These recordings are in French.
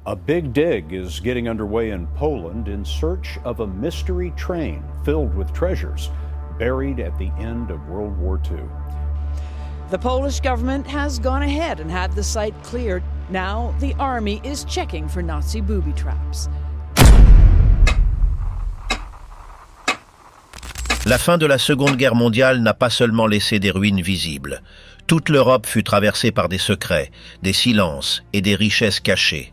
A big dig is getting underway in Poland in search of a mystery train filled with treasures buried at the end of World War II. The Polish government has gone ahead and had the site cleared. Now the army is checking for Nazi booby traps. La fin de la Seconde Guerre mondiale n'a pas seulement laissé des ruines visibles. Toute l'Europe fut traversée par des secrets, des silences et des richesses cachées.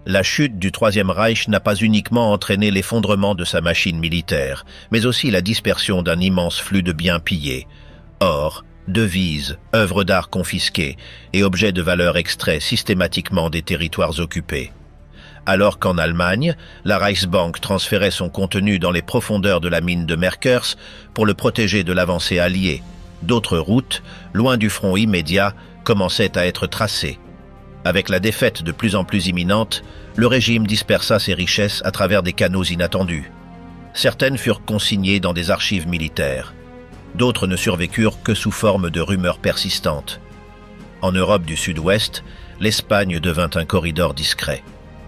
La chute du Troisième Reich n'a pas uniquement entraîné l'effondrement de sa machine militaire, mais aussi la dispersion d'un immense flux de biens pillés. Or, devises, œuvres d'art confisquées et objets de valeur extraits systématiquement des territoires occupés. Alors qu'en Allemagne, la Reichsbank transférait son contenu dans les profondeurs de la mine de Merkers pour le protéger de l'avancée alliée, d'autres routes, loin du front immédiat, commençaient à être tracées. Avec la défaite de plus en plus imminente, le régime dispersa ses richesses à travers des canaux inattendus. Certaines furent consignées dans des archives militaires. D'autres ne survécurent que sous forme de rumeurs persistantes. En Europe du Sud-Ouest, l'Espagne devint un corridor discret.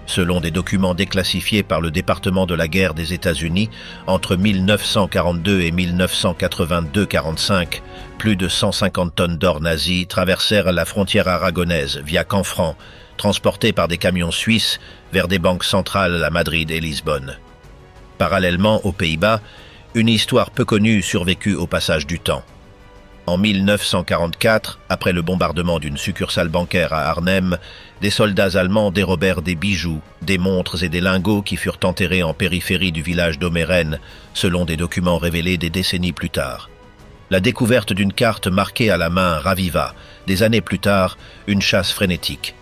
Selon des documents déclassifiés par le département de la guerre des États-Unis, entre 1942 et 1982-45, plus de 150 tonnes d'or nazi traversèrent la frontière aragonaise via Canfranc, transportées par des camions suisses vers des banques centrales à Madrid et Lisbonne. Parallèlement aux Pays-Bas, une histoire peu connue survécut au passage du temps. En 1944, après le bombardement d'une succursale bancaire à Arnhem, des soldats allemands dérobèrent des bijoux, des montres et des lingots qui furent enterrés en périphérie du village d'Omeren, selon des documents révélés des décennies plus tard. La découverte d'une carte marquée à la main raviva, des années plus tard, une chasse frénétique.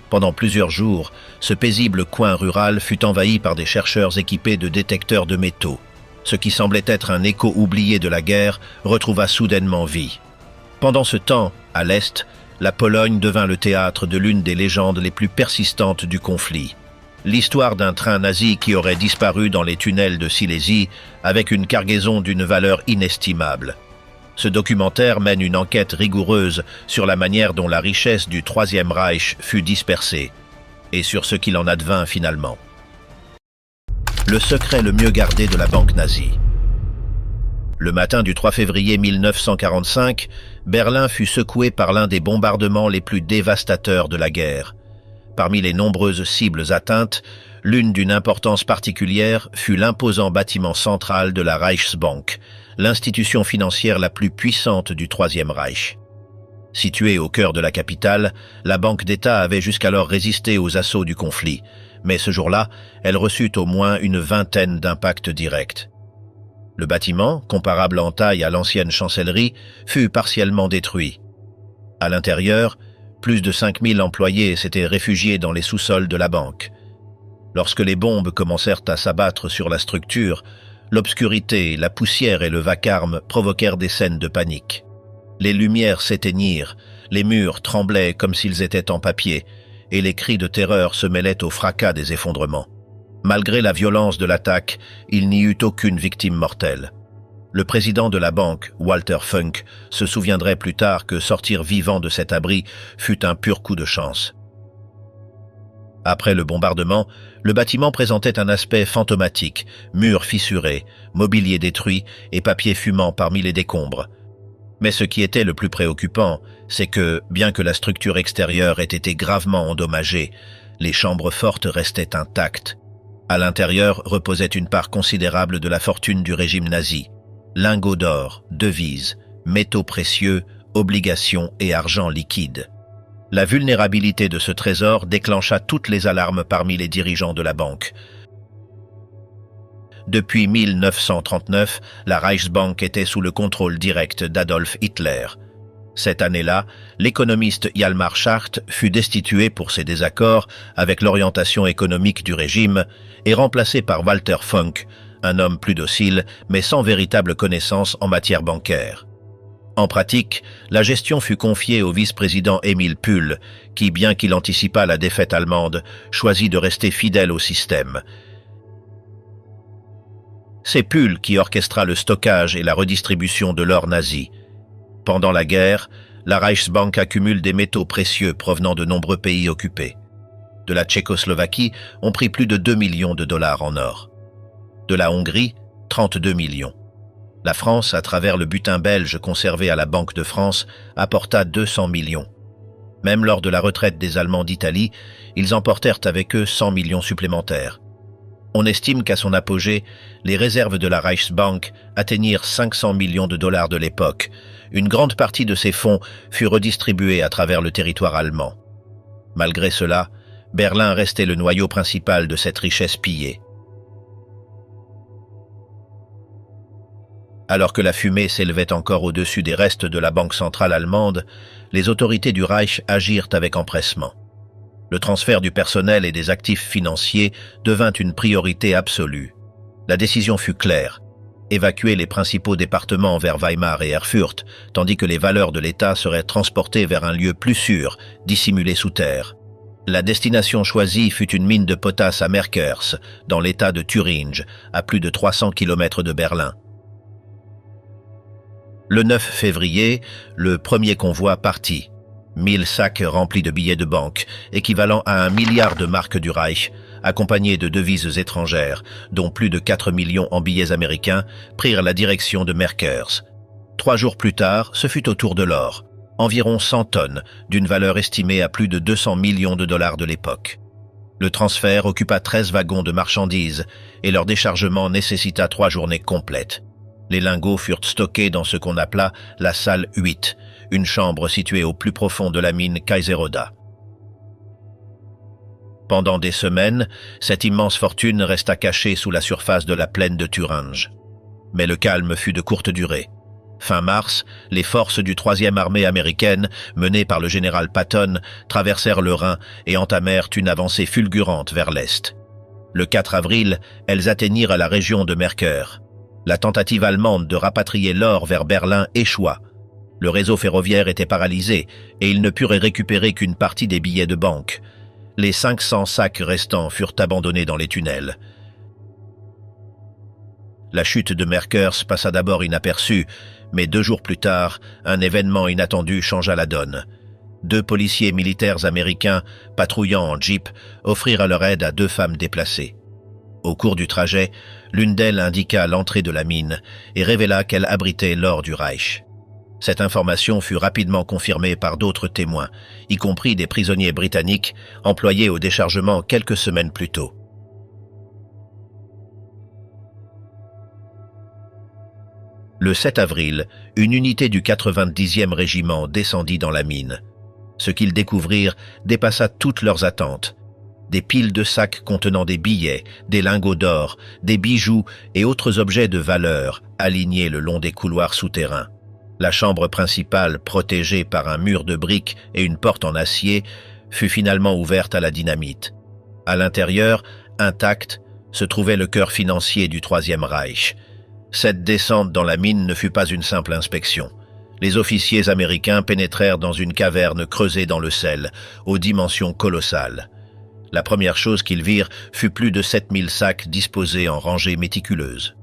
Pendant plusieurs jours, ce paisible coin rural fut envahi par des chercheurs équipés de détecteurs de métaux. Ce qui semblait être un écho oublié de la guerre retrouva soudainement vie. Pendant ce temps, à l'Est, la Pologne devint le théâtre de l'une des légendes les plus persistantes du conflit. L'histoire d'un train nazi qui aurait disparu dans les tunnels de Silésie avec une cargaison d'une valeur inestimable. Ce documentaire mène une enquête rigoureuse sur la manière dont la richesse du Troisième Reich fut dispersée et sur ce qu'il en advint finalement. Le secret le mieux gardé de la banque nazie. Le matin du 3 février 1945, Berlin fut secoué par l'un des bombardements les plus dévastateurs de la guerre. Parmi les nombreuses cibles atteintes, l'une d'une importance particulière fut l'imposant bâtiment central de la Reichsbank, l'institution financière la plus puissante du Troisième Reich. Située au cœur de la capitale, la Banque d'État avait jusqu'alors résisté aux assauts du conflit, mais ce jour-là, elle reçut au moins une vingtaine d'impacts directs. Le bâtiment, comparable en taille à l'ancienne chancellerie, fut partiellement détruit. À l'intérieur, plus de 5000 employés s'étaient réfugiés dans les sous-sols de la banque. Lorsque les bombes commencèrent à s'abattre sur la structure, l'obscurité, la poussière et le vacarme provoquèrent des scènes de panique. Les lumières s'éteignirent, les murs tremblaient comme s'ils étaient en papier, et les cris de terreur se mêlaient au fracas des effondrements. Malgré la violence de l'attaque, il n'y eut aucune victime mortelle. Le président de la banque, Walter Funk, se souviendrait plus tard que sortir vivant de cet abri fut un pur coup de chance. Après le bombardement, le bâtiment présentait un aspect fantomatique, murs fissurés, mobilier détruit et papier fumant parmi les décombres. Mais ce qui était le plus préoccupant, c'est que, bien que la structure extérieure ait été gravement endommagée, les chambres fortes restaient intactes. À l'intérieur reposait une part considérable de la fortune du régime nazi. Lingots d'or, devises, métaux précieux, obligations et argent liquide. La vulnérabilité de ce trésor déclencha toutes les alarmes parmi les dirigeants de la banque. Depuis 1939, la Reichsbank était sous le contrôle direct d'Adolf Hitler. Cette année-là, l'économiste Hjalmar Schacht fut destitué pour ses désaccords avec l'orientation économique du régime et remplacé par Walter Funk, un homme plus docile mais sans véritable connaissance en matière bancaire. En pratique, la gestion fut confiée au vice-président Emil Pühl, qui, bien qu'il anticipât la défaite allemande, choisit de rester fidèle au système. C'est Pühl qui orchestra le stockage et la redistribution de l'or nazi. Pendant la guerre, la Reichsbank accumule des métaux précieux provenant de nombreux pays occupés. De la Tchécoslovaquie, on prit plus de 2 millions de dollars en or. De la Hongrie, 32 millions. La France, à travers le butin belge conservé à la Banque de France, apporta 200 millions. Même lors de la retraite des Allemands d'Italie, ils emportèrent avec eux 100 millions supplémentaires. On estime qu'à son apogée, les réserves de la Reichsbank atteignirent 500 millions de dollars de l'époque. Une grande partie de ces fonds fut redistribuée à travers le territoire allemand. Malgré cela, Berlin restait le noyau principal de cette richesse pillée. Alors que la fumée s'élevait encore au-dessus des restes de la Banque centrale allemande, les autorités du Reich agirent avec empressement. Le transfert du personnel et des actifs financiers devint une priorité absolue. La décision fut claire: évacuer les principaux départements vers Weimar et Erfurt, tandis que les valeurs de l'État seraient transportées vers un lieu plus sûr, dissimulé sous terre. La destination choisie fut une mine de potasse à Merkers, dans l'État de Thuringe, à plus de 300 km de Berlin. Le 9 février, le premier convoi partit. 1000 sacs remplis de billets de banque, équivalent à 1 milliard de marques du Reich, accompagnés de devises étrangères, dont plus de 4 millions en billets américains, prirent la direction de Merkers. 3 jours plus tard, ce fut au tour de l'or. Environ 100 tonnes, d'une valeur estimée à plus de 200 millions de dollars de l'époque. Le transfert occupa 13 wagons de marchandises et leur déchargement nécessita 3 journées complètes. Les lingots furent stockés dans ce qu'on appela la salle 8, une chambre située au plus profond de la mine Kaiseroda. Pendant des semaines, cette immense fortune resta cachée sous la surface de la plaine de Thuringe. Mais le calme fut de courte durée. Fin mars, les forces du 3e armée américaine, menées par le général Patton, traversèrent le Rhin et entamèrent une avancée fulgurante vers l'est. Le 4 avril, elles atteignirent la région de Merker. La tentative allemande de rapatrier l'or vers Berlin échoua. Le réseau ferroviaire était paralysé et ils ne purent récupérer qu'une partie des billets de banque. Les 500 sacs restants furent abandonnés dans les tunnels. La chute de Merkers passa d'abord inaperçue, mais 2 jours plus tard, un événement inattendu changea la donne. 2 policiers militaires américains, patrouillant en jeep, offrirent leur aide à 2 femmes déplacées. Au cours du trajet, l'une d'elles indiqua l'entrée de la mine et révéla qu'elle abritait l'or du Reich. Cette information fut rapidement confirmée par d'autres témoins, y compris des prisonniers britanniques employés au déchargement quelques semaines plus tôt. Le 7 avril, une unité du 90e régiment descendit dans la mine. Ce qu'ils découvrirent dépassa toutes leurs attentes. Des piles de sacs contenant des billets, des lingots d'or, des bijoux et autres objets de valeur alignés le long des couloirs souterrains. La chambre principale, protégée par un mur de briques et une porte en acier, fut finalement ouverte à la dynamite. À l'intérieur, intact, se trouvait le cœur financier du Troisième Reich. Cette descente dans la mine ne fut pas une simple inspection. Les officiers américains pénétrèrent dans une caverne creusée dans le sel, aux dimensions colossales. La première chose qu'ils virent fut plus de 7000 sacs disposés en rangées méticuleuses.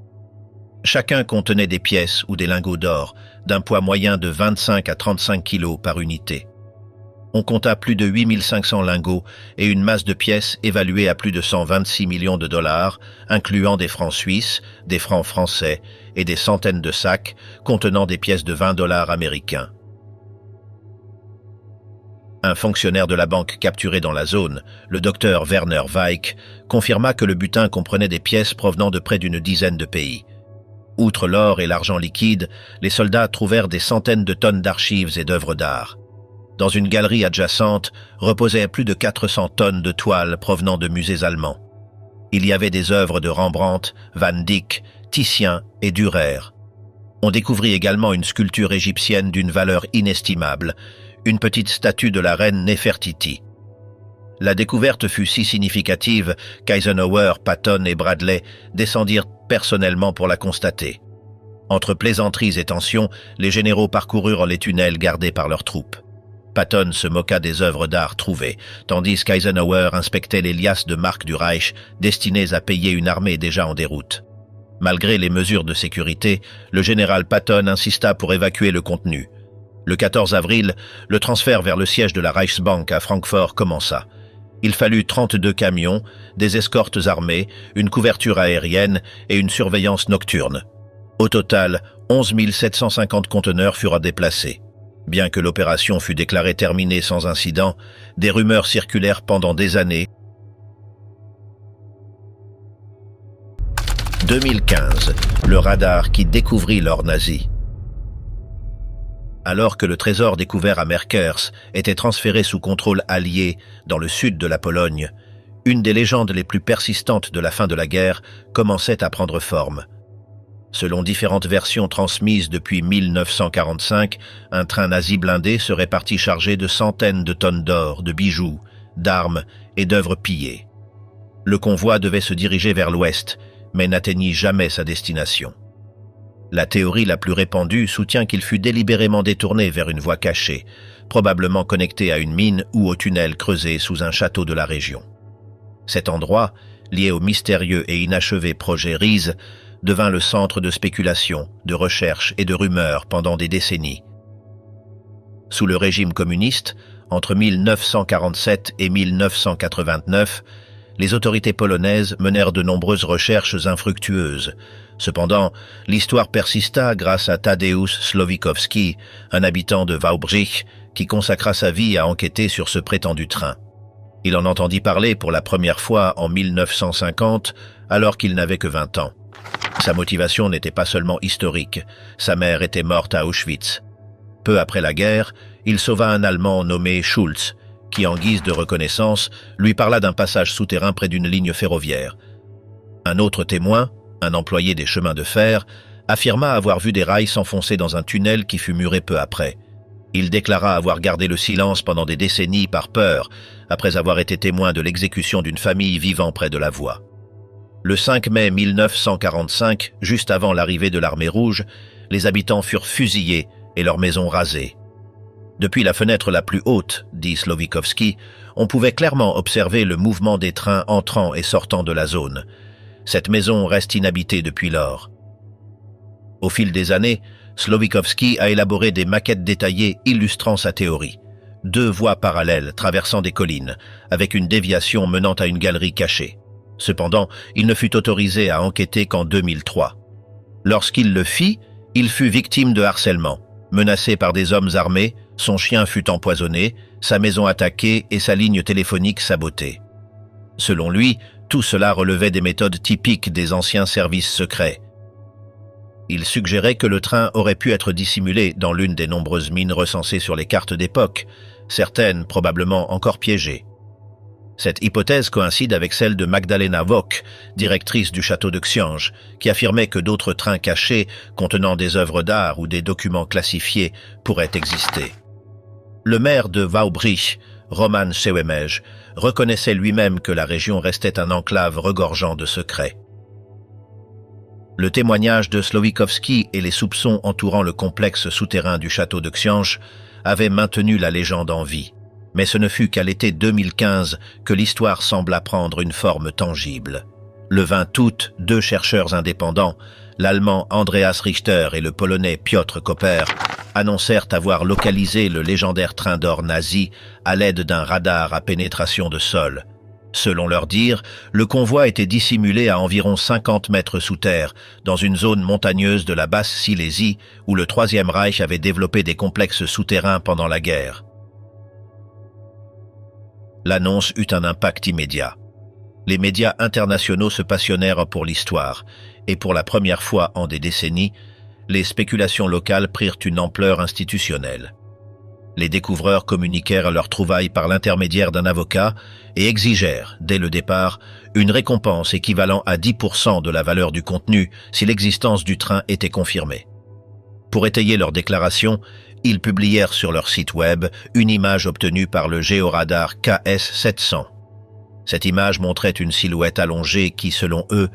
Chacun contenait des pièces ou des lingots d'or, d'un poids moyen de 25 à 35 kilos par unité. On compta plus de 8500 lingots et une masse de pièces évaluée à plus de 126 millions de dollars, incluant des francs suisses, des francs français et des centaines de sacs contenant des pièces de 20 dollars américains. Un fonctionnaire de la banque capturé dans la zone, le docteur Werner Weick, confirma que le butin comprenait des pièces provenant de près d'une dizaine de pays. Outre l'or et l'argent liquide, les soldats trouvèrent des centaines de tonnes d'archives et d'œuvres d'art. Dans une galerie adjacente reposaient plus de 400 tonnes de toiles provenant de musées allemands. Il y avait des œuvres de Rembrandt, Van Dyck, Titien et Dürer. On découvrit également une sculpture égyptienne d'une valeur inestimable, une petite statue de la reine Néfertiti. La découverte fut si significative qu'Eisenhower, Patton et Bradley descendirent personnellement pour la constater. Entre plaisanteries et tensions, les généraux parcoururent les tunnels gardés par leurs troupes. Patton se moqua des œuvres d'art trouvées, tandis qu'Eisenhower inspectait les liasses de marques du Reich destinées à payer une armée déjà en déroute. Malgré les mesures de sécurité, le général Patton insista pour évacuer le contenu. Le 14 avril, le transfert vers le siège de la Reichsbank à Francfort commença. Il fallut 32 camions, des escortes armées, une couverture aérienne et une surveillance nocturne. Au total, 11 750 conteneurs furent déplacés. Bien que l'opération fût déclarée terminée sans incident, des rumeurs circulèrent pendant des années. 2015, le radar qui découvrit l'or nazi. Alors que le trésor découvert à Merkers était transféré sous contrôle allié dans le sud de la Pologne, une des légendes les plus persistantes de la fin de la guerre commençait à prendre forme. Selon différentes versions transmises depuis 1945, un train nazi blindé serait parti chargé de centaines de tonnes d'or, de bijoux, d'armes et d'œuvres pillées. Le convoi devait se diriger vers l'ouest, mais n'atteignit jamais sa destination. La théorie la plus répandue soutient qu'il fut délibérément détourné vers une voie cachée, probablement connectée à une mine ou au tunnel creusé sous un château de la région. Cet endroit, lié au mystérieux et inachevé projet Ries, devint le centre de spéculation, de recherche et de rumeurs pendant des décennies. Sous le régime communiste, entre 1947 et 1989, les autorités polonaises menèrent de nombreuses recherches infructueuses. Cependant, l'histoire persista grâce à Tadeusz Slowikowski, un habitant de Wałbrzych, qui consacra sa vie à enquêter sur ce prétendu train. Il en entendit parler pour la première fois en 1950, alors qu'il n'avait que 20 ans. Sa motivation n'était pas seulement historique, sa mère était morte à Auschwitz. Peu après la guerre, il sauva un Allemand nommé Schulz, qui, en guise de reconnaissance, lui parla d'un passage souterrain près d'une ligne ferroviaire. Un autre témoin, un employé des chemins de fer, affirma avoir vu des rails s'enfoncer dans un tunnel qui fut muré peu après. Il déclara avoir gardé le silence pendant des décennies par peur, après avoir été témoin de l'exécution d'une famille vivant près de la voie. Le 5 mai 1945, juste avant l'arrivée de l'armée rouge, les habitants furent fusillés et leurs maisons rasées. Depuis la fenêtre la plus haute, dit Slowikowski, on pouvait clairement observer le mouvement des trains entrant et sortant de la zone. Cette maison reste inhabitée depuis lors. Au fil des années, Slowikowski a élaboré des maquettes détaillées illustrant sa théorie. 2 voies parallèles traversant des collines, avec une déviation menant à une galerie cachée. Cependant, il ne fut autorisé à enquêter qu'en 2003. Lorsqu'il le fit, il fut victime de harcèlement. Menacé par des hommes armés, son chien fut empoisonné, sa maison attaquée et sa ligne téléphonique sabotée. Selon lui, tout cela relevait des méthodes typiques des anciens services secrets. Il suggérait que le train aurait pu être dissimulé dans l'une des nombreuses mines recensées sur les cartes d'époque, certaines probablement encore piégées. Cette hypothèse coïncide avec celle de Magdalena Wock, directrice du château de Książ, qui affirmait que d'autres trains cachés contenant des œuvres d'art ou des documents classifiés pourraient exister. Le maire de Wałbrzych, Roman Przełęcz, reconnaissait lui-même que la région restait un enclave regorgeant de secrets. Le témoignage de Slowikowski et les soupçons entourant le complexe souterrain du château de Książ avaient maintenu la légende en vie. Mais ce ne fut qu'à l'été 2015 que l'histoire sembla prendre une forme tangible. Le 20 août, 2 chercheurs indépendants, l'Allemand Andreas Richter et le Polonais Piotr Koper, annoncèrent avoir localisé le légendaire train d'or nazi à l'aide d'un radar à pénétration de sol. Selon leur dire, le convoi était dissimulé à environ 50 mètres sous terre, dans une zone montagneuse de la Basse-Silésie où le Troisième Reich avait développé des complexes souterrains pendant la guerre. L'annonce eut un impact immédiat. Les médias internationaux se passionnèrent pour l'histoire, et pour la première fois en des décennies, les spéculations locales prirent une ampleur institutionnelle. Les découvreurs communiquèrent leurs trouvailles par l'intermédiaire d'un avocat et exigèrent, dès le départ, une récompense équivalent à 10% de la valeur du contenu si l'existence du train était confirmée. Pour étayer leur déclaration, ils publièrent sur leur site web une image obtenue par le géoradar KS-700. Cette image montrait une silhouette allongée qui, selon eux,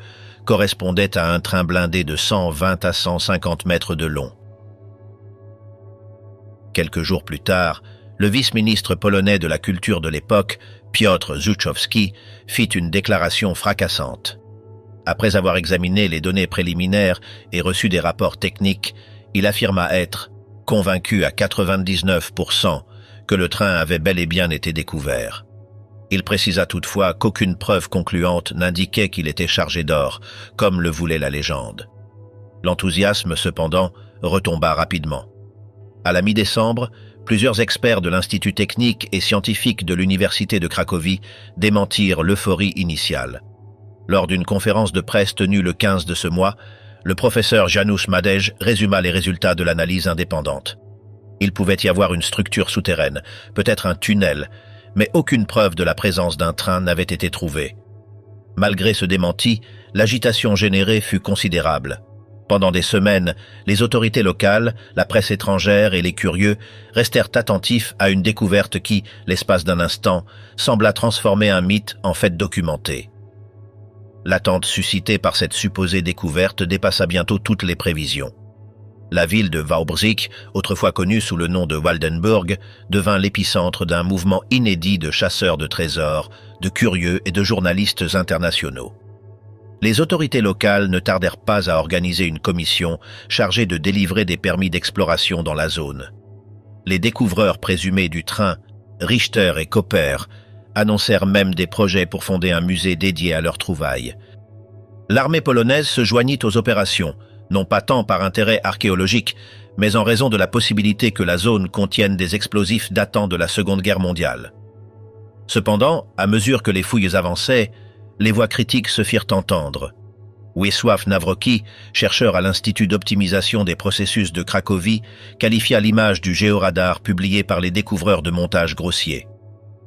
correspondait à un train blindé de 120 à 150 mètres de long. Quelques jours plus tard, le vice-ministre polonais de la culture de l'époque, Piotr Żuchowski, fit une déclaration fracassante. Après avoir examiné les données préliminaires et reçu des rapports techniques, il affirma être convaincu à 99% que le train avait bel et bien été découvert. Il précisa toutefois qu'aucune preuve concluante n'indiquait qu'il était chargé d'or, comme le voulait la légende. L'enthousiasme, cependant, retomba rapidement. À la mi-décembre, plusieurs experts de l'Institut technique et scientifique de l'Université de Cracovie démentirent l'euphorie initiale. Lors d'une conférence de presse tenue le 15 de ce mois, le professeur Janusz Madej résuma les résultats de l'analyse indépendante. Il pouvait y avoir une structure souterraine, peut-être un tunnel, mais aucune preuve de la présence d'un train n'avait été trouvée. Malgré ce démenti, l'agitation générée fut considérable. Pendant des semaines, les autorités locales, la presse étrangère et les curieux restèrent attentifs à une découverte qui, l'espace d'un instant, sembla transformer un mythe en fait documenté. L'attente suscitée par cette supposée découverte dépassa bientôt toutes les prévisions. La ville de Wałbrzych, autrefois connue sous le nom de Waldenburg, devint l'épicentre d'un mouvement inédit de chasseurs de trésors, de curieux et de journalistes internationaux. Les autorités locales ne tardèrent pas à organiser une commission chargée de délivrer des permis d'exploration dans la zone. Les découvreurs présumés du train, Richter et Koper, annoncèrent même des projets pour fonder un musée dédié à leurs trouvailles. L'armée polonaise se joignit aux opérations, non pas tant par intérêt archéologique, mais en raison de la possibilité que la zone contienne des explosifs datant de la Seconde Guerre mondiale. Cependant, à mesure que les fouilles avançaient, les voix critiques se firent entendre. Wiesław Nawrocki, chercheur à l'Institut d'optimisation des processus de Cracovie, qualifia l'image du géoradar publié par les découvreurs de montage grossier.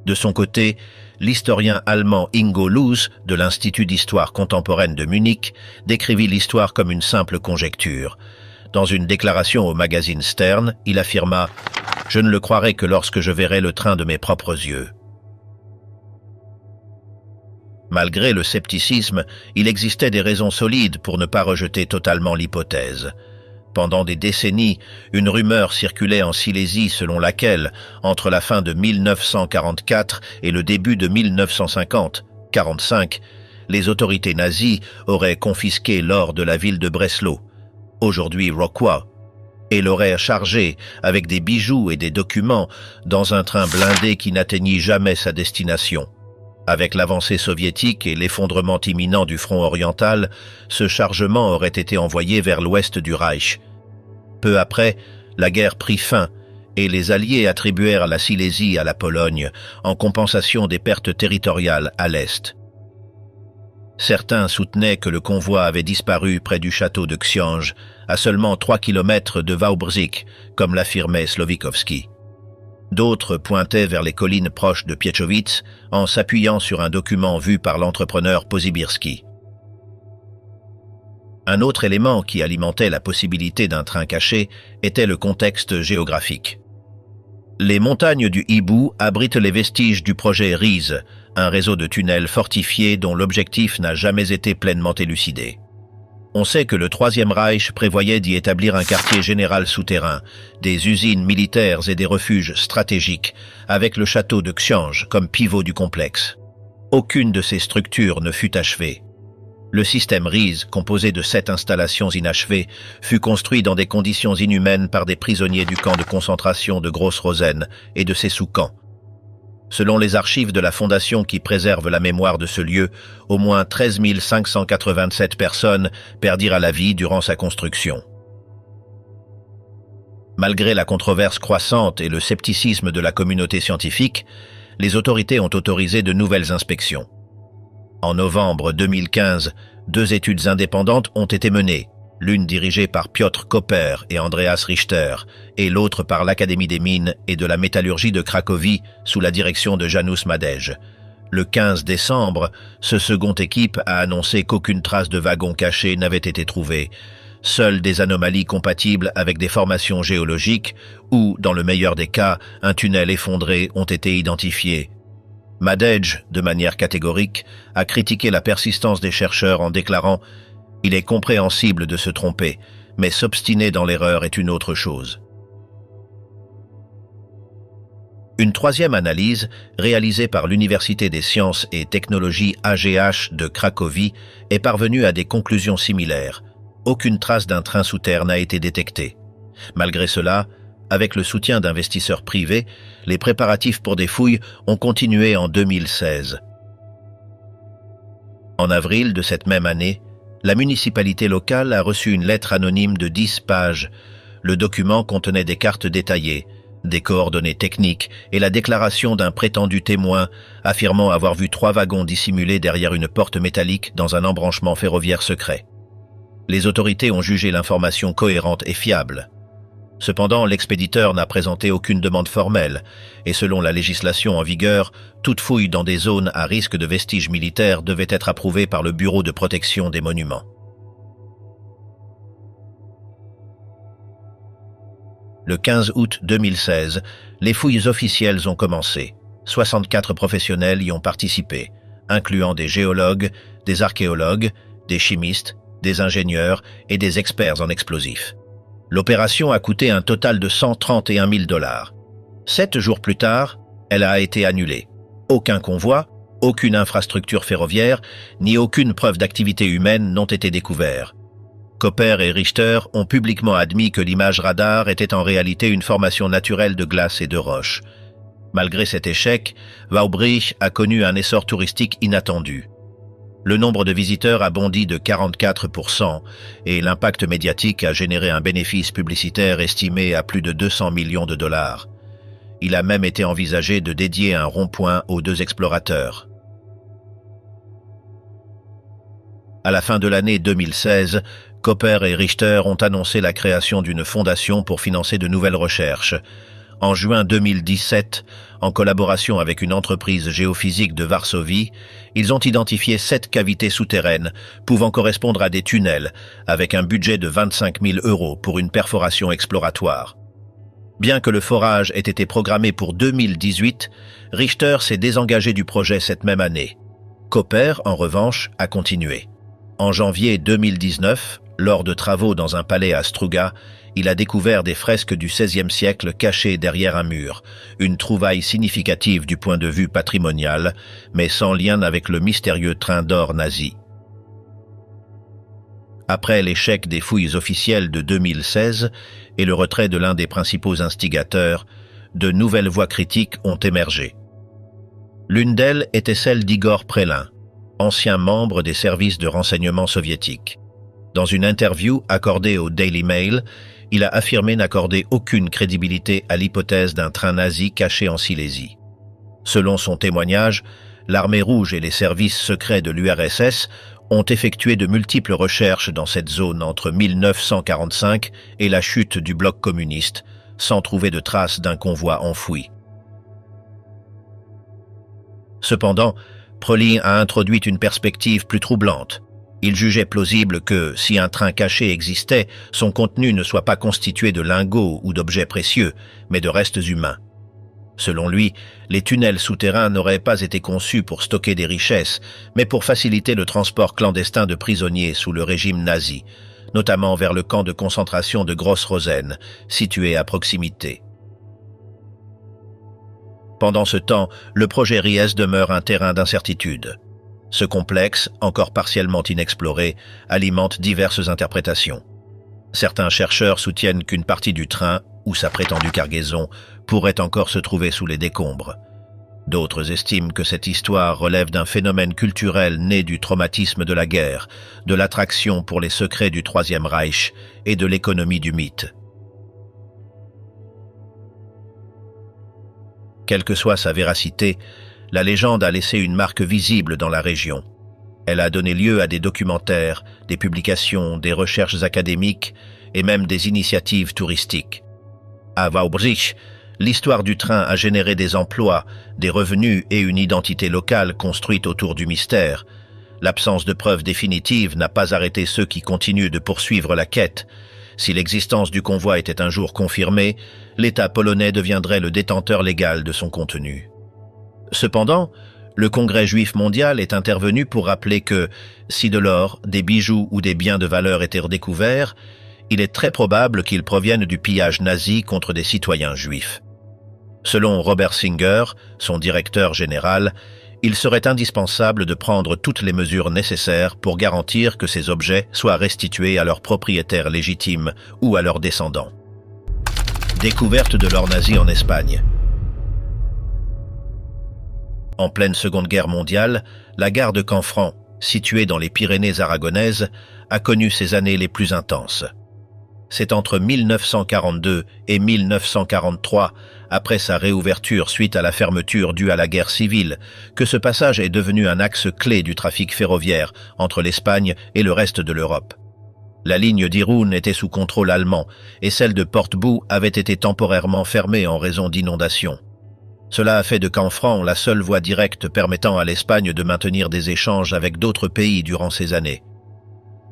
De son côté, l'historien allemand Ingo Loos, de l'Institut d'histoire contemporaine de Munich, décrivit l'histoire comme une simple conjecture. Dans une déclaration au magazine Stern, il affirma « Je ne le croirai que lorsque je verrai le train de mes propres yeux ». Malgré le scepticisme, il existait des raisons solides pour ne pas rejeter totalement l'hypothèse. Pendant des décennies, une rumeur circulait en Silésie selon laquelle, entre la fin de 1944 et le début de 1945, les autorités nazies auraient confisqué l'or de la ville de Breslau, aujourd'hui Wrocław, et l'auraient chargé avec des bijoux et des documents dans un train blindé qui n'atteignit jamais sa destination. Avec l'avancée soviétique et l'effondrement imminent du front oriental, ce chargement aurait été envoyé vers l'ouest du Reich. Peu après, la guerre prit fin et les Alliés attribuèrent la Silésie à la Pologne en compensation des pertes territoriales à l'est. Certains soutenaient que le convoi avait disparu près du château de Książ, à seulement 3 kilomètres de Wałbrzych, comme l'affirmait Słowikowski. D'autres pointaient vers les collines proches de Pieczowicz en s'appuyant sur un document vu par l'entrepreneur Posibirski. Un autre élément qui alimentait la possibilité d'un train caché était le contexte géographique. Les montagnes du Hibou abritent les vestiges du projet RISE, un réseau de tunnels fortifiés dont l'objectif n'a jamais été pleinement élucidé. On sait que le Troisième Reich prévoyait d'y établir un quartier général souterrain, des usines militaires et des refuges stratégiques, avec le château de Książ comme pivot du complexe. Aucune de ces structures ne fut achevée. Le système RISE, composé de 7 installations inachevées, fut construit dans des conditions inhumaines par des prisonniers du camp de concentration de Gross-Rosen et de ses sous-camps. Selon les archives de la fondation qui préserve la mémoire de ce lieu, au moins 13 587 personnes perdirent la vie durant sa construction. Malgré la controverse croissante et le scepticisme de la communauté scientifique, les autorités ont autorisé de nouvelles inspections. En novembre 2015, 2 études indépendantes ont été menées, l'une dirigée par Piotr Koper et Andreas Richter, et l'autre par l'Académie des mines et de la métallurgie de Cracovie sous la direction de Janusz Madej. Le 15 décembre, ce second équipe a annoncé qu'aucune trace de wagon caché n'avait été trouvée. Seules des anomalies compatibles avec des formations géologiques ou, dans le meilleur des cas, un tunnel effondré ont été identifiées. Madej, de manière catégorique, a critiqué la persistance des chercheurs en déclarant « Il est compréhensible de se tromper, mais s'obstiner dans l'erreur est une autre chose ». Une troisième analyse, réalisée par l'Université des sciences et technologies AGH de Cracovie, est parvenue à des conclusions similaires. Aucune trace d'un train sous terre n'a été détectée. Malgré cela, avec le soutien d'investisseurs privés, les préparatifs pour des fouilles ont continué en 2016. En avril de cette même année, la municipalité locale a reçu une lettre anonyme de 10 pages. Le document contenait des cartes détaillées, des coordonnées techniques et la déclaration d'un prétendu témoin affirmant avoir vu 3 wagons dissimulés derrière une porte métallique dans un embranchement ferroviaire secret. Les autorités ont jugé l'information cohérente et fiable. Cependant, l'expéditeur n'a présenté aucune demande formelle et selon la législation en vigueur, toute fouille dans des zones à risque de vestiges militaires devait être approuvée par le Bureau de protection des monuments. Le 15 août 2016, les fouilles officielles ont commencé. 64 professionnels y ont participé, incluant des géologues, des archéologues, des chimistes, des ingénieurs et des experts en explosifs. L'opération a coûté un total de 131 000 $. 7 jours plus tard, elle a été annulée. Aucun convoi, aucune infrastructure ferroviaire, ni aucune preuve d'activité humaine n'ont été découverts. Cooper et Richter ont publiquement admis que l'image radar était en réalité une formation naturelle de glace et de roches. Malgré cet échec, Wałbrzych a connu un essor touristique inattendu. Le nombre de visiteurs a bondi de 44% et l'impact médiatique a généré un bénéfice publicitaire estimé à plus de 200 millions de $. Il a même été envisagé de dédier un rond-point aux 2 explorateurs. À la fin de l'année 2016, Cooper et Richter ont annoncé la création d'une fondation pour financer de nouvelles recherches. En juin 2017, en collaboration avec une entreprise géophysique de Varsovie, ils ont identifié 7 cavités souterraines pouvant correspondre à des tunnels avec un budget de 25 000 € pour une perforation exploratoire. Bien que le forage ait été programmé pour 2018, Richter s'est désengagé du projet cette même année. Cooper, en revanche, a continué. En janvier 2019, lors de travaux dans un palais à Struga, il a découvert des fresques du XVIe siècle cachées derrière un mur, une trouvaille significative du point de vue patrimonial, mais sans lien avec le mystérieux train d'or nazi. Après l'échec des fouilles officielles de 2016 et le retrait de l'un des principaux instigateurs, de nouvelles voix critiques ont émergé. L'une d'elles était celle d'Igor Prelin, ancien membre des services de renseignement soviétiques. Dans une interview accordée au Daily Mail, il a affirmé n'accorder aucune crédibilité à l'hypothèse d'un train nazi caché en Silésie. Selon son témoignage, l'armée rouge et les services secrets de l'URSS ont effectué de multiples recherches dans cette zone entre 1945 et la chute du bloc communiste, sans trouver de traces d'un convoi enfoui. Cependant, Prelin a introduit une perspective plus troublante. Il jugeait plausible que, si un train caché existait, son contenu ne soit pas constitué de lingots ou d'objets précieux, mais de restes humains. Selon lui, les tunnels souterrains n'auraient pas été conçus pour stocker des richesses, mais pour faciliter le transport clandestin de prisonniers sous le régime nazi, notamment vers le camp de concentration de Gross-Rosen, situé à proximité. Pendant ce temps, le projet Ries demeure un terrain d'incertitude. Ce complexe, encore partiellement inexploré, alimente diverses interprétations. Certains chercheurs soutiennent qu'une partie du train, ou sa prétendue cargaison, pourrait encore se trouver sous les décombres. D'autres estiment que cette histoire relève d'un phénomène culturel né du traumatisme de la guerre, de l'attraction pour les secrets du Troisième Reich et de l'économie du mythe. Quelle que soit sa véracité, la légende a laissé une marque visible dans la région. Elle a donné lieu à des documentaires, des publications, des recherches académiques et même des initiatives touristiques. À Wałbrzych, l'histoire du train a généré des emplois, des revenus et une identité locale construite autour du mystère. L'absence de preuves définitives n'a pas arrêté ceux qui continuent de poursuivre la quête. Si l'existence du convoi était un jour confirmée, l'État polonais deviendrait le détenteur légal de son contenu. Cependant, le Congrès juif mondial est intervenu pour rappeler que, si de l'or, des bijoux ou des biens de valeur étaient redécouverts, il est très probable qu'ils proviennent du pillage nazi contre des citoyens juifs. Selon Robert Singer, son directeur général, il serait indispensable de prendre toutes les mesures nécessaires pour garantir que ces objets soient restitués à leurs propriétaires légitimes ou à leurs descendants. Découverte de l'or nazi en Espagne. En pleine Seconde Guerre mondiale, la gare de Canfranc, située dans les Pyrénées aragonaises, a connu ses années les plus intenses. C'est entre 1942 et 1943, après sa réouverture suite à la fermeture due à la guerre civile, que ce passage est devenu un axe clé du trafic ferroviaire entre l'Espagne et le reste de l'Europe. La ligne d'Irún était sous contrôle allemand et celle de Portbou avait été temporairement fermée en raison d'inondations. Cela a fait de Canfranc la seule voie directe permettant à l'Espagne de maintenir des échanges avec d'autres pays durant ces années.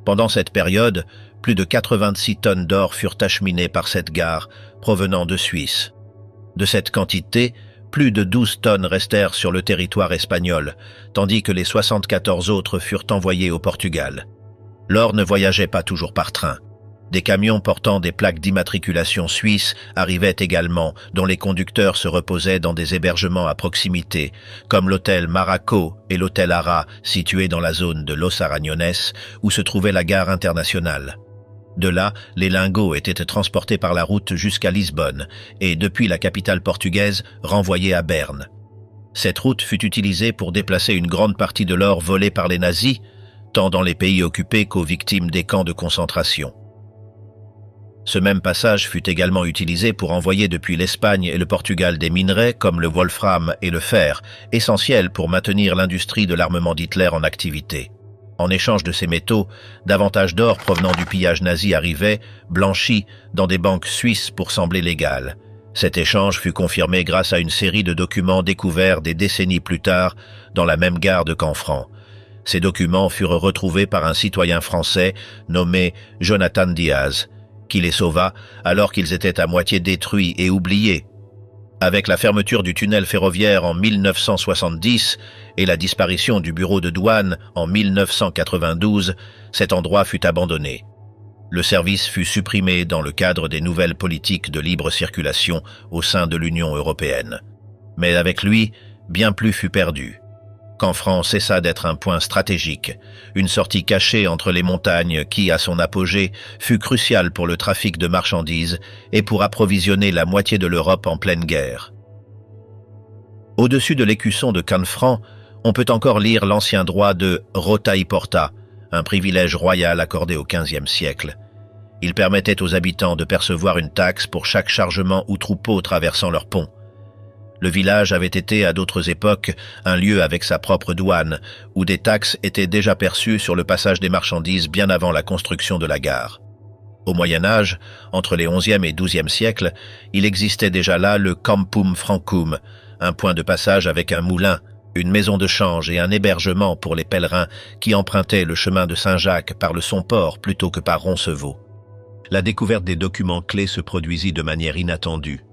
Pendant cette période, plus de 86 tonnes d'or furent acheminées par cette gare, provenant de Suisse. De cette quantité, plus de 12 tonnes restèrent sur le territoire espagnol, tandis que les 74 autres furent envoyées au Portugal. L'or ne voyageait pas toujours par train. Des camions portant des plaques d'immatriculation suisses arrivaient également, dont les conducteurs se reposaient dans des hébergements à proximité, comme l'hôtel Maraco et l'hôtel Ara, situés dans la zone de Los Arañones, où se trouvait la gare internationale. De là, les lingots étaient transportés par la route jusqu'à Lisbonne et, depuis la capitale portugaise, renvoyés à Berne. Cette route fut utilisée pour déplacer une grande partie de l'or volé par les nazis, tant dans les pays occupés qu'aux victimes des camps de concentration. Ce même passage fut également utilisé pour envoyer depuis l'Espagne et le Portugal des minerais comme le wolfram et le fer, essentiels pour maintenir l'industrie de l'armement d'Hitler en activité. En échange de ces métaux, davantage d'or provenant du pillage nazi arrivait, blanchi, dans des banques suisses pour sembler légal. Cet échange fut confirmé grâce à une série de documents découverts des décennies plus tard dans la même gare de Canfranc. Ces documents furent retrouvés par un citoyen français nommé Jonathan Diaz, qui les sauva alors qu'ils étaient à moitié détruits et oubliés. Avec la fermeture du tunnel ferroviaire en 1970 et la disparition du bureau de douane en 1992, cet endroit fut abandonné. Le service fut supprimé dans le cadre des nouvelles politiques de libre circulation au sein de l'Union européenne. Mais avec lui, bien plus fut perdu. Canfranc cessa d'être un point stratégique, une sortie cachée entre les montagnes qui, à son apogée, fut cruciale pour le trafic de marchandises et pour approvisionner la moitié de l'Europe en pleine guerre. Au-dessus de l'écusson de Canfranc, on peut encore lire l'ancien droit de rota y porta, un privilège royal accordé au XVe siècle. Il permettait aux habitants de percevoir une taxe pour chaque chargement ou troupeau traversant leur pont. Le village avait été, à d'autres époques, un lieu avec sa propre douane, où des taxes étaient déjà perçues sur le passage des marchandises bien avant la construction de la gare. Au Moyen-Âge, entre les XIe et XIIe siècles, il existait déjà là le Campum Francum, un point de passage avec un moulin, une maison de change et un hébergement pour les pèlerins qui empruntaient le chemin de Saint-Jacques par le Somport plutôt que par Roncevaux. La découverte des documents clés se produisit de manière inattendue.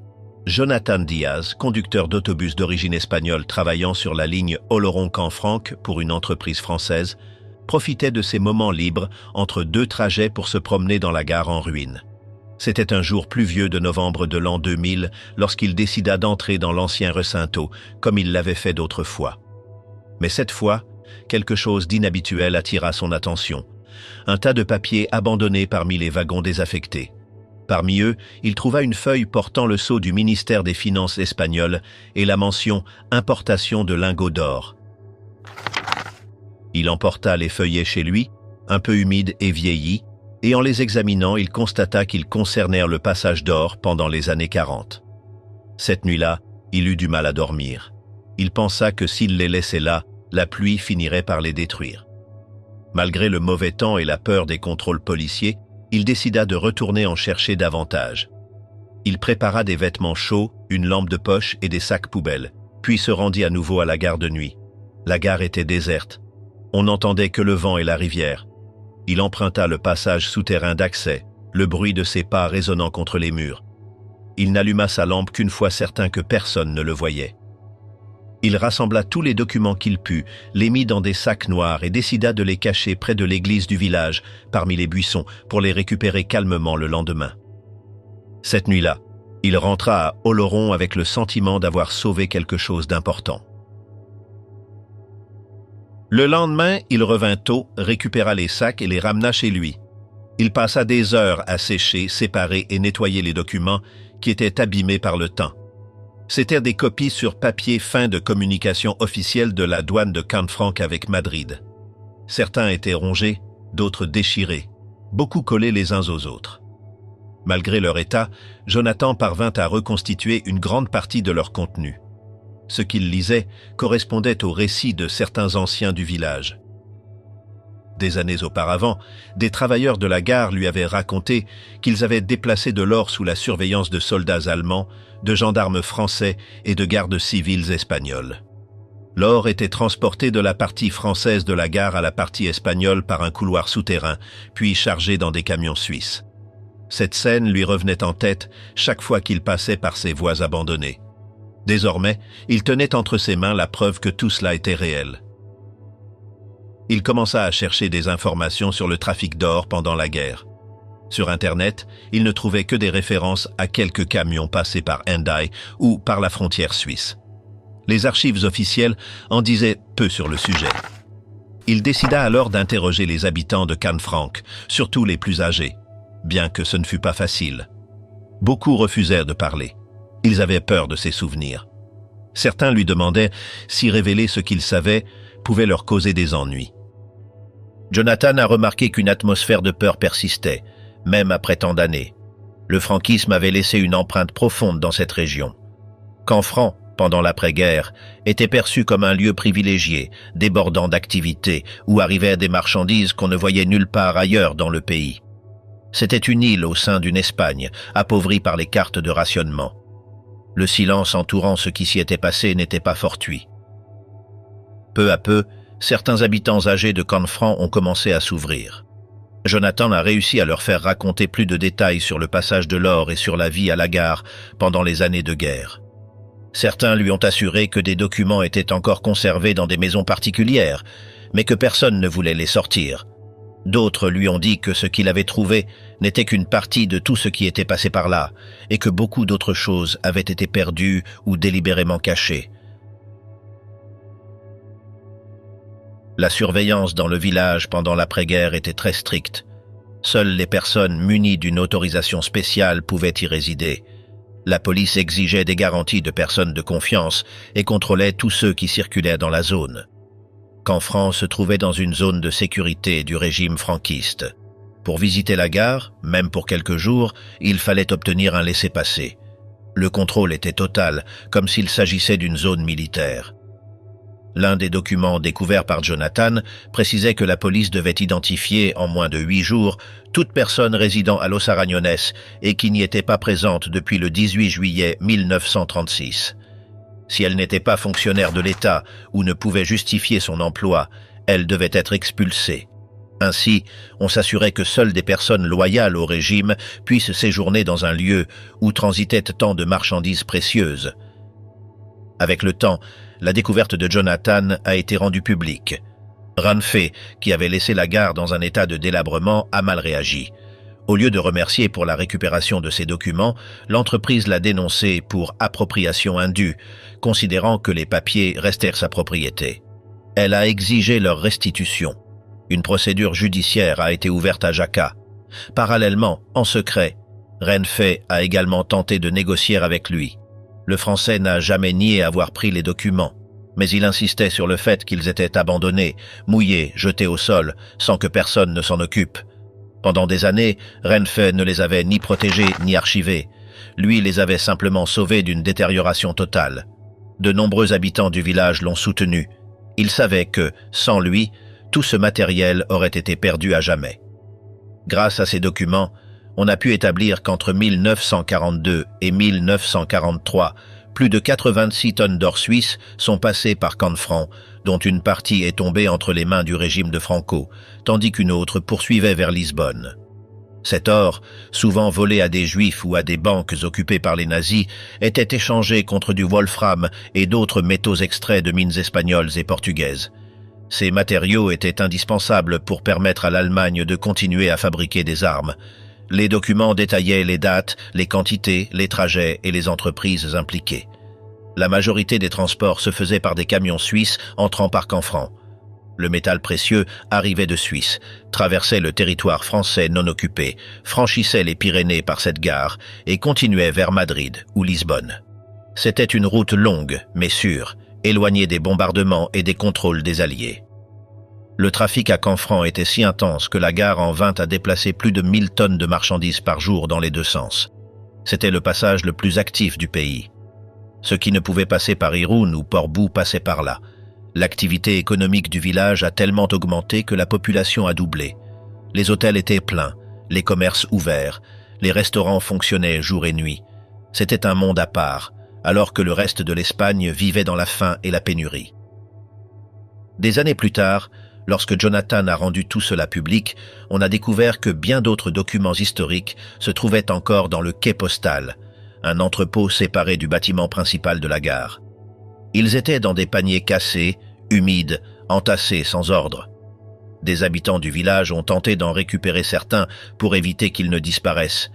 Jonathan Diaz, conducteur d'autobus d'origine espagnole travaillant sur la ligne Oloron-Canfranc pour une entreprise française, profitait de ces moments libres entre deux trajets pour se promener dans la gare en ruine. C'était un jour pluvieux de novembre de l'an 2000 lorsqu'il décida d'entrer dans l'ancien Recinto, comme il l'avait fait d'autres fois. Mais cette fois, quelque chose d'inhabituel attira son attention. Un tas de papiers abandonnés parmi les wagons désaffectés. Parmi eux, il trouva une feuille portant le sceau du ministère des Finances espagnol et la mention « Importation de lingots d'or ». Il emporta les feuillets chez lui, un peu humides et vieillis, et en les examinant, il constata qu'ils concernèrent le passage d'or pendant les années 40. Cette nuit-là, il eut du mal à dormir. Il pensa que s'il les laissait là, la pluie finirait par les détruire. Malgré le mauvais temps et la peur des contrôles policiers, il décida de retourner en chercher davantage. Il prépara des vêtements chauds, une lampe de poche et des sacs poubelles, puis se rendit à nouveau à la gare de nuit. La gare était déserte. On n'entendait que le vent et la rivière. Il emprunta le passage souterrain d'accès, le bruit de ses pas résonnant contre les murs. Il n'alluma sa lampe qu'une fois certain que personne ne le voyait. Il rassembla tous les documents qu'il put, les mit dans des sacs noirs et décida de les cacher près de l'église du village, parmi les buissons, pour les récupérer calmement le lendemain. Cette nuit-là, il rentra à Oloron avec le sentiment d'avoir sauvé quelque chose d'important. Le lendemain, il revint tôt, récupéra les sacs et les ramena chez lui. Il passa des heures à sécher, séparer et nettoyer les documents qui étaient abîmés par le temps. C'étaient des copies sur papier fin de communication officielle de la douane de Canfranc avec Madrid. Certains étaient rongés, d'autres déchirés, beaucoup collés les uns aux autres. Malgré leur état, Jonathan parvint à reconstituer une grande partie de leur contenu. Ce qu'il lisait correspondait aux récits de certains anciens du village. Des années auparavant, des travailleurs de la gare lui avaient raconté qu'ils avaient déplacé de l'or sous la surveillance de soldats allemands, de gendarmes français et de gardes civils espagnols. L'or était transporté de la partie française de la gare à la partie espagnole par un couloir souterrain, puis chargé dans des camions suisses. Cette scène lui revenait en tête chaque fois qu'il passait par ces voies abandonnées. Désormais, il tenait entre ses mains la preuve que tout cela était réel. Il commença à chercher des informations sur le trafic d'or pendant la guerre. Sur Internet, il ne trouvait que des références à quelques camions passés par Hendaye ou par la frontière suisse. Les archives officielles en disaient peu sur le sujet. Il décida alors d'interroger les habitants de Canfranc, surtout les plus âgés, bien que ce ne fût pas facile. Beaucoup refusèrent de parler. Ils avaient peur de ses souvenirs. Certains lui demandaient si révéler ce qu'ils savaient pouvait leur causer des ennuis. Jonathan a remarqué qu'une atmosphère de peur persistait, même après tant d'années. Le franquisme avait laissé une empreinte profonde dans cette région. Canfranc, pendant l'après-guerre, était perçu comme un lieu privilégié, débordant d'activités, où arrivaient des marchandises qu'on ne voyait nulle part ailleurs dans le pays. C'était une île au sein d'une Espagne, appauvrie par les cartes de rationnement. Le silence entourant ce qui s'y était passé n'était pas fortuit. Peu à peu, certains habitants âgés de Canfranc ont commencé à s'ouvrir. Jonathan a réussi à leur faire raconter plus de détails sur le passage de l'or et sur la vie à la gare pendant les années de guerre. Certains lui ont assuré que des documents étaient encore conservés dans des maisons particulières, mais que personne ne voulait les sortir. D'autres lui ont dit que ce qu'il avait trouvé n'était qu'une partie de tout ce qui était passé par là, et que beaucoup d'autres choses avaient été perdues ou délibérément cachées. La surveillance dans le village pendant l'après-guerre était très stricte. Seules les personnes munies d'une autorisation spéciale pouvaient y résider. La police exigeait des garanties de personnes de confiance et contrôlait tous ceux qui circulaient dans la zone. Canfranc se trouvait dans une zone de sécurité du régime franquiste. Pour visiter la gare, même pour quelques jours, il fallait obtenir un laissez-passer. Le contrôle était total, comme s'il s'agissait d'une zone militaire. L'un des documents découverts par Jonathan précisait que la police devait identifier en moins de 8 jours toute personne résidant à Los Arañones et qui n'y était pas présente depuis le 18 juillet 1936. Si elle n'était pas fonctionnaire de l'État ou ne pouvait justifier son emploi, elle devait être expulsée. Ainsi, on s'assurait que seules des personnes loyales au régime puissent séjourner dans un lieu où transitaient tant de marchandises précieuses. Avec le temps, la découverte de Jonathan a été rendue publique. Renfe, qui avait laissé la gare dans un état de délabrement, a mal réagi. Au lieu de remercier pour la récupération de ces documents, l'entreprise l'a dénoncé pour appropriation indue, considérant que les papiers restèrent sa propriété. Elle a exigé leur restitution. Une procédure judiciaire a été ouverte à Jaca. Parallèlement, en secret, Renfe a également tenté de négocier avec lui. Le Français n'a jamais nié avoir pris les documents, mais il insistait sur le fait qu'ils étaient abandonnés, mouillés, jetés au sol, sans que personne ne s'en occupe. Pendant des années, Renfe ne les avait ni protégés ni archivés. Lui les avait simplement sauvés d'une détérioration totale. De nombreux habitants du village l'ont soutenu. Ils savaient que, sans lui, tout ce matériel aurait été perdu à jamais. Grâce à ces documents, on a pu établir qu'entre 1942 et 1943, plus de 86 tonnes d'or suisse sont passées par Canfranc, dont une partie est tombée entre les mains du régime de Franco, tandis qu'une autre poursuivait vers Lisbonne. Cet or, souvent volé à des juifs ou à des banques occupées par les nazis, était échangé contre du wolfram et d'autres métaux extraits de mines espagnoles et portugaises. Ces matériaux étaient indispensables pour permettre à l'Allemagne de continuer à fabriquer des armes. Les documents détaillaient les dates, les quantités, les trajets et les entreprises impliquées. La majorité des transports se faisait par des camions suisses entrant par Canfranc. Le métal précieux arrivait de Suisse, traversait le territoire français non occupé, franchissait les Pyrénées par cette gare et continuait vers Madrid ou Lisbonne. C'était une route longue, mais sûre, éloignée des bombardements et des contrôles des Alliés. Le trafic à Canfranc était si intense que la gare en vint à déplacer plus de 1000 tonnes de marchandises par jour dans les deux sens. C'était le passage le plus actif du pays. Ce qui ne pouvait passer par Irun ou Portbou passait par là. L'activité économique du village a tellement augmenté que la population a doublé. Les hôtels étaient pleins, les commerces ouverts, les restaurants fonctionnaient jour et nuit. C'était un monde à part, alors que le reste de l'Espagne vivait dans la faim et la pénurie. Des années plus tard, lorsque Jonathan a rendu tout cela public, on a découvert que bien d'autres documents historiques se trouvaient encore dans le quai postal, un entrepôt séparé du bâtiment principal de la gare. Ils étaient dans des paniers cassés, humides, entassés sans ordre. Des habitants du village ont tenté d'en récupérer certains pour éviter qu'ils ne disparaissent.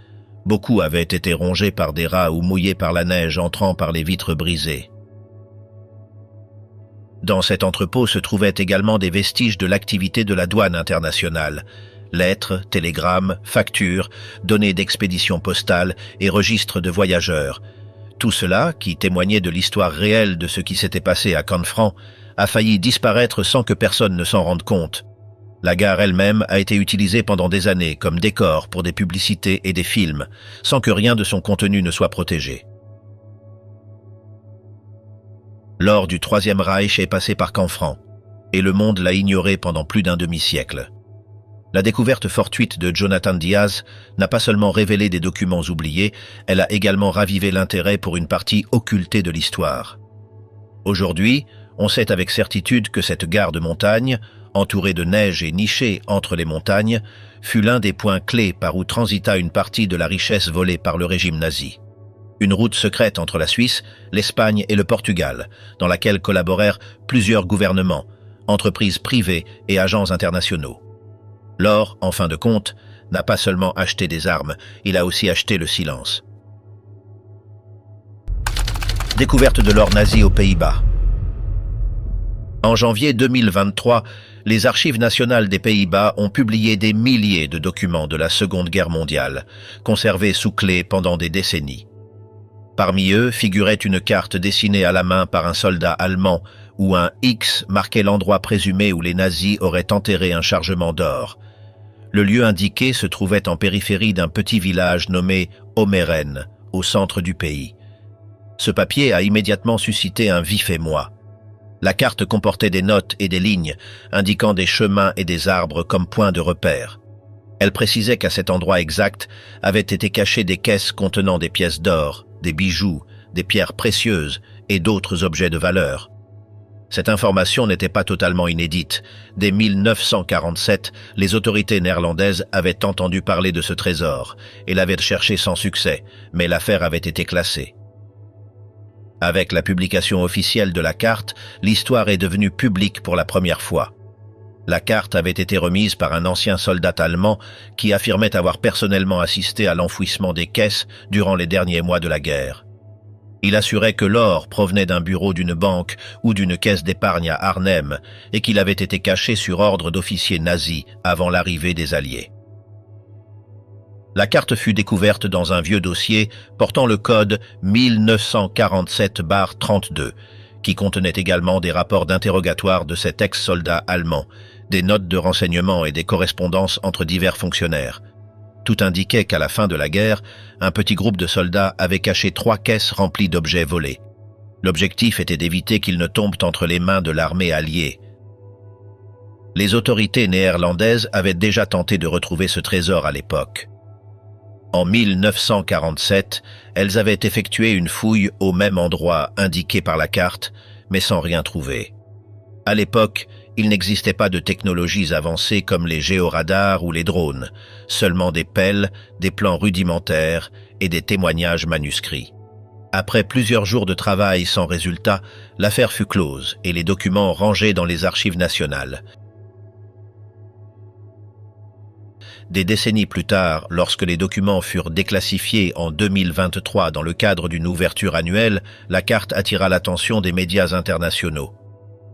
Beaucoup avaient été rongés par des rats ou mouillés par la neige entrant par les vitres brisées. Dans cet entrepôt se trouvaient également des vestiges de l'activité de la douane internationale. Lettres, télégrammes, factures, données d'expédition postale et registres de voyageurs. Tout cela, qui témoignait de l'histoire réelle de ce qui s'était passé à Canfranc, a failli disparaître sans que personne ne s'en rende compte. La gare elle-même a été utilisée pendant des années comme décor pour des publicités et des films, sans que rien de son contenu ne soit protégé. L'or du Troisième Reich est passé par Canfranc, et le monde l'a ignoré pendant plus d'un demi-siècle. La découverte fortuite de Jonathan Diaz n'a pas seulement révélé des documents oubliés, elle a également ravivé l'intérêt pour une partie occultée de l'histoire. Aujourd'hui, on sait avec certitude que cette gare de montagne, entourée de neige et nichée entre les montagnes, fut l'un des points clés par où transita une partie de la richesse volée par le régime nazi. Une route secrète entre la Suisse, l'Espagne et le Portugal, dans laquelle collaborèrent plusieurs gouvernements, entreprises privées et agents internationaux. L'or, en fin de compte, n'a pas seulement acheté des armes, il a aussi acheté le silence. Découverte de l'or nazi aux Pays-Bas. En janvier 2023, les Archives nationales des Pays-Bas ont publié des milliers de documents de la Seconde Guerre mondiale, conservés sous clé pendant des décennies. Parmi eux figurait une carte dessinée à la main par un soldat allemand où un X marquait l'endroit présumé où les nazis auraient enterré un chargement d'or. Le lieu indiqué se trouvait en périphérie d'un petit village nommé Omeren, au centre du pays. Ce papier a immédiatement suscité un vif émoi. La carte comportait des notes et des lignes, indiquant des chemins et des arbres comme points de repère. Elle précisait qu'à cet endroit exact avaient été cachées des caisses contenant des pièces d'or, des bijoux, des pierres précieuses et d'autres objets de valeur. Cette information n'était pas totalement inédite. Dès 1947, les autorités néerlandaises avaient entendu parler de ce trésor et l'avaient cherché sans succès, mais l'affaire avait été classée. Avec la publication officielle de la carte, l'histoire est devenue publique pour la première fois. La carte avait été remise par un ancien soldat allemand qui affirmait avoir personnellement assisté à l'enfouissement des caisses durant les derniers mois de la guerre. Il assurait que l'or provenait d'un bureau d'une banque ou d'une caisse d'épargne à Arnhem et qu'il avait été caché sur ordre d'officiers nazis avant l'arrivée des Alliés. La carte fut découverte dans un vieux dossier portant le code 1947-32, qui contenait également des rapports d'interrogatoire de cet ex-soldat allemand, des notes de renseignement et des correspondances entre divers fonctionnaires. Tout indiquait qu'à la fin de la guerre, un petit groupe de soldats avait caché 3 caisses remplies d'objets volés. L'objectif était d'éviter qu'ils ne tombent entre les mains de l'armée alliée. Les autorités néerlandaises avaient déjà tenté de retrouver ce trésor à l'époque. En 1947, elles avaient effectué une fouille au même endroit indiqué par la carte, mais sans rien trouver. À l'époque, il n'existait pas de technologies avancées comme les géoradars ou les drones, seulement des pelles, des plans rudimentaires et des témoignages manuscrits. Après plusieurs jours de travail sans résultat, l'affaire fut close et les documents rangés dans les archives nationales. Des décennies plus tard, lorsque les documents furent déclassifiés en 2023 dans le cadre d'une ouverture annuelle, la carte attira l'attention des médias internationaux.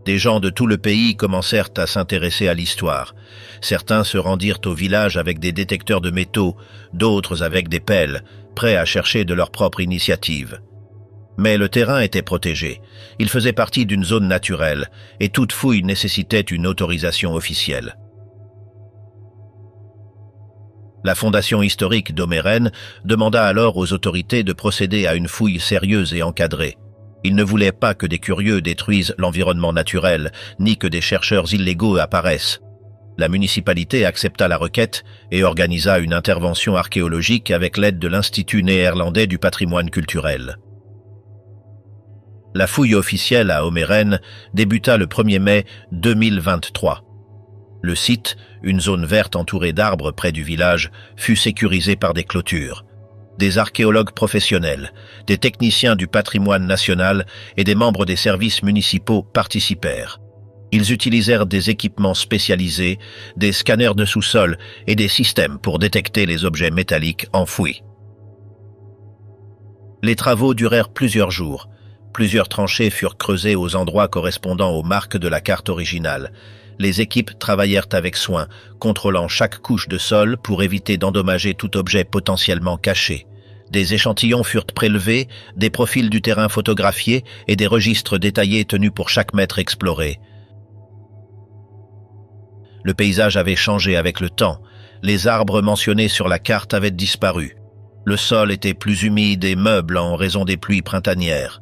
Des gens de tout le pays commencèrent à s'intéresser à l'histoire. Certains se rendirent au village avec des détecteurs de métaux, d'autres avec des pelles, prêts à chercher de leur propre initiative. Mais le terrain était protégé. Il faisait partie d'une zone naturelle, et toute fouille nécessitait une autorisation officielle. La Fondation historique d'Omeren demanda alors aux autorités de procéder à une fouille sérieuse et encadrée. Il ne voulait pas que des curieux détruisent l'environnement naturel, ni que des chercheurs illégaux apparaissent. La municipalité accepta la requête et organisa une intervention archéologique avec l'aide de l'Institut néerlandais du patrimoine culturel. La fouille officielle à Omeren débuta le 1er mai 2023. Le site, une zone verte entourée d'arbres près du village, fut sécurisé par des clôtures. Des archéologues professionnels, des techniciens du patrimoine national et des membres des services municipaux participèrent. Ils utilisèrent des équipements spécialisés, des scanners de sous-sol et des systèmes pour détecter les objets métalliques enfouis. Les travaux durèrent plusieurs jours. Plusieurs tranchées furent creusées aux endroits correspondant aux marques de la carte originale. Les équipes travaillèrent avec soin, contrôlant chaque couche de sol pour éviter d'endommager tout objet potentiellement caché. Des échantillons furent prélevés, des profils du terrain photographiés et des registres détaillés tenus pour chaque mètre exploré. Le paysage avait changé avec le temps. Les arbres mentionnés sur la carte avaient disparu. Le sol était plus humide et meuble en raison des pluies printanières.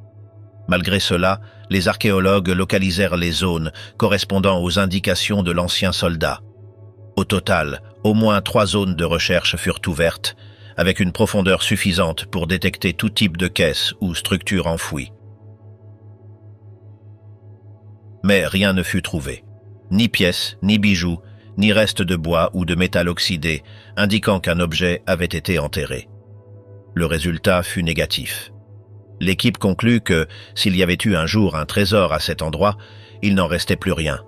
Malgré cela, les archéologues localisèrent les zones correspondant aux indications de l'ancien soldat. Au total, au moins 3 zones de recherche furent ouvertes, avec une profondeur suffisante pour détecter tout type de caisse ou structure enfouie. Mais rien ne fut trouvé. Ni pièces, ni bijoux, ni restes de bois ou de métal oxydé, indiquant qu'un objet avait été enterré. Le résultat fut négatif. L'équipe conclut que, s'il y avait eu un jour un trésor à cet endroit, il n'en restait plus rien.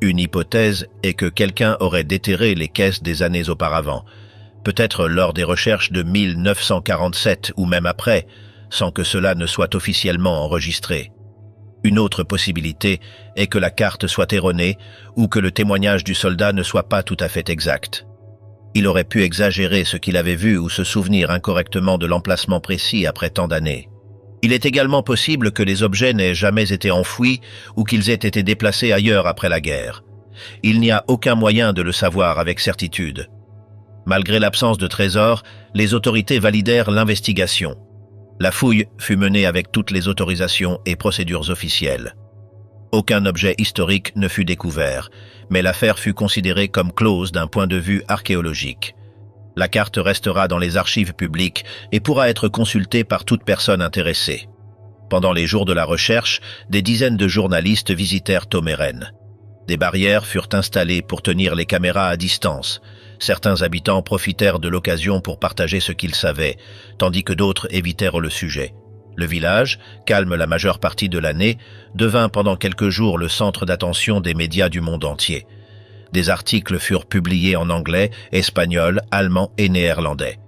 Une hypothèse est que quelqu'un aurait déterré les caisses des années auparavant, peut-être lors des recherches de 1947 ou même après, sans que cela ne soit officiellement enregistré. Une autre possibilité est que la carte soit erronée ou que le témoignage du soldat ne soit pas tout à fait exact. Il aurait pu exagérer ce qu'il avait vu ou se souvenir incorrectement de l'emplacement précis après tant d'années. Il est également possible que les objets n'aient jamais été enfouis ou qu'ils aient été déplacés ailleurs après la guerre. Il n'y a aucun moyen de le savoir avec certitude. Malgré l'absence de trésors, les autorités validèrent l'investigation. La fouille fut menée avec toutes les autorisations et procédures officielles. Aucun objet historique ne fut découvert, mais l'affaire fut considérée comme close d'un point de vue archéologique. La carte restera dans les archives publiques et pourra être consultée par toute personne intéressée. Pendant les jours de la recherche, des dizaines de journalistes visitèrent Omeren. Des barrières furent installées pour tenir les caméras à distance. Certains habitants profitèrent de l'occasion pour partager ce qu'ils savaient, tandis que d'autres évitèrent le sujet. Le village, calme la majeure partie de l'année, devint pendant quelques jours le centre d'attention des médias du monde entier. Des articles furent publiés en anglais, espagnol, allemand et néerlandais.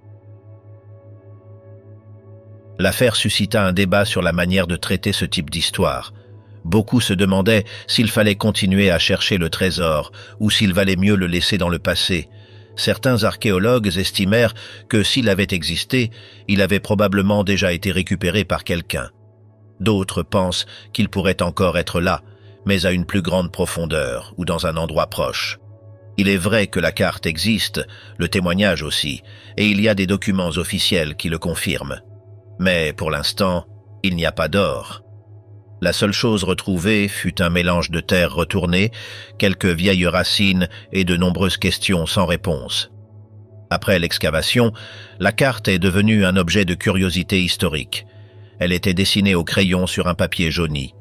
L'affaire suscita un débat sur la manière de traiter ce type d'histoire. Beaucoup se demandaient s'il fallait continuer à chercher le trésor ou s'il valait mieux le laisser dans le passé. Certains archéologues estimèrent que s'il avait existé, il avait probablement déjà été récupéré par quelqu'un. D'autres pensent qu'il pourrait encore être là, mais à une plus grande profondeur ou dans un endroit proche. Il est vrai que la carte existe, le témoignage aussi, et il y a des documents officiels qui le confirment. Mais pour l'instant, il n'y a pas d'or. La seule chose retrouvée fut un mélange de terre retournée, quelques vieilles racines et de nombreuses questions sans réponse. Après l'excavation, la carte est devenue un objet de curiosité historique. Elle était dessinée au crayon sur un papier jauni.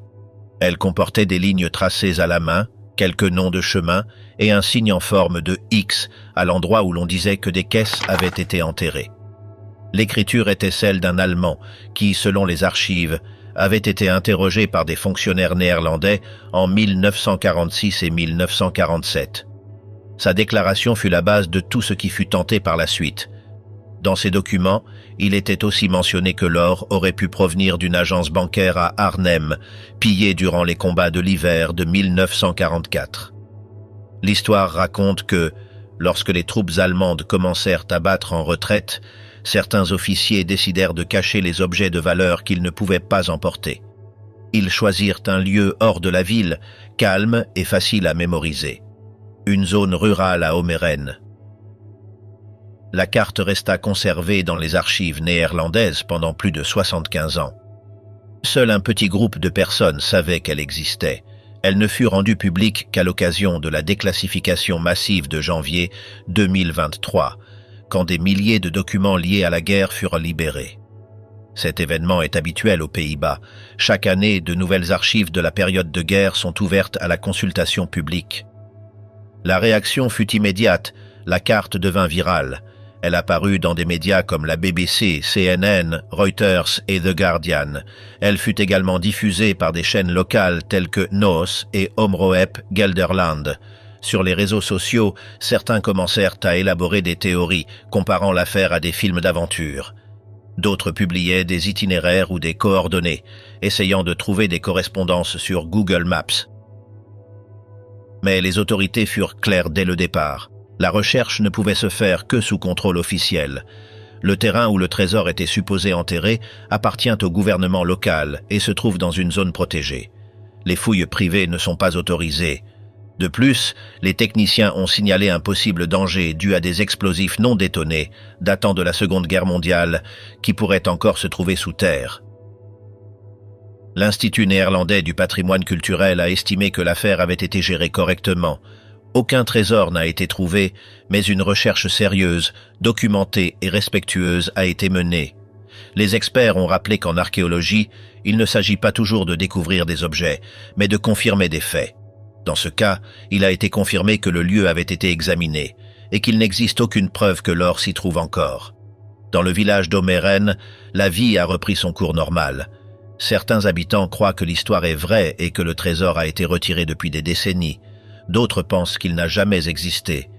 Elle comportait des lignes tracées à la main, quelques noms de chemins et un signe en forme de X à l'endroit où l'on disait que des caisses avaient été enterrées. L'écriture était celle d'un Allemand qui, selon les archives, avait été interrogé par des fonctionnaires néerlandais en 1946 et 1947. Sa déclaration fut la base de tout ce qui fut tenté par la suite. Dans ces documents, il était aussi mentionné que l'or aurait pu provenir d'une agence bancaire à Arnhem, pillée durant les combats de l'hiver de 1944. L'histoire raconte que, lorsque les troupes allemandes commencèrent à battre en retraite, certains officiers décidèrent de cacher les objets de valeur qu'ils ne pouvaient pas emporter. Ils choisirent un lieu hors de la ville, calme et facile à mémoriser. Une zone rurale à Omeren. La carte resta conservée dans les archives néerlandaises pendant plus de 75 ans. Seul un petit groupe de personnes savait qu'elle existait. Elle ne fut rendue publique qu'à l'occasion de la déclassification massive de janvier 2023, quand des milliers de documents liés à la guerre furent libérés. Cet événement est habituel aux Pays-Bas. Chaque année, de nouvelles archives de la période de guerre sont ouvertes à la consultation publique. La réaction fut immédiate, la carte devint virale. Elle apparut dans des médias comme la BBC, CNN, Reuters et The Guardian. Elle fut également diffusée par des chaînes locales telles que NOS et Omroep Gelderland. Sur les réseaux sociaux, certains commencèrent à élaborer des théories, comparant l'affaire à des films d'aventure. D'autres publiaient des itinéraires ou des coordonnées, essayant de trouver des correspondances sur Google Maps. Mais les autorités furent claires dès le départ. La recherche ne pouvait se faire que sous contrôle officiel. Le terrain où le trésor était supposé enterré appartient au gouvernement local et se trouve dans une zone protégée. Les fouilles privées ne sont pas autorisées. De plus, les techniciens ont signalé un possible danger dû à des explosifs non détonés datant de la Seconde Guerre mondiale qui pourraient encore se trouver sous terre. L'Institut néerlandais du patrimoine culturel a estimé que l'affaire avait été gérée correctement. Aucun trésor n'a été trouvé, mais une recherche sérieuse, documentée et respectueuse a été menée. Les experts ont rappelé qu'en archéologie, il ne s'agit pas toujours de découvrir des objets, mais de confirmer des faits. Dans ce cas, il a été confirmé que le lieu avait été examiné et qu'il n'existe aucune preuve que l'or s'y trouve encore. Dans le village d'Omeren, la vie a repris son cours normal. Certains habitants croient que l'histoire est vraie et que le trésor a été retiré depuis des décennies. D'autres pensent qu'il n'a jamais existé.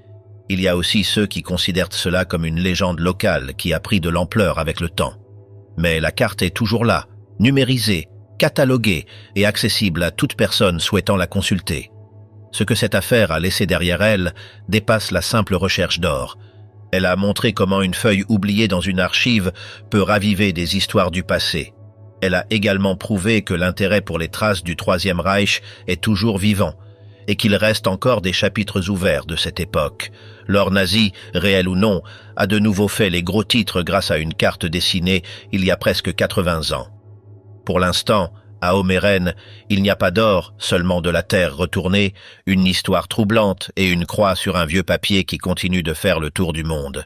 Il y a aussi ceux qui considèrent cela comme une légende locale qui a pris de l'ampleur avec le temps. Mais la carte est toujours là, numérisée, cataloguée et accessible à toute personne souhaitant la consulter. Ce que cette affaire a laissé derrière elle dépasse la simple recherche d'or. Elle a montré comment une feuille oubliée dans une archive peut raviver des histoires du passé. Elle a également prouvé que l'intérêt pour les traces du Troisième Reich est toujours vivant, et qu'il reste encore des chapitres ouverts de cette époque. L'or nazi, réel ou non, a de nouveau fait les gros titres grâce à une carte dessinée il y a presque 80 ans. Pour l'instant, à Omeren, il n'y a pas d'or, seulement de la terre retournée, une histoire troublante et une croix sur un vieux papier qui continue de faire le tour du monde.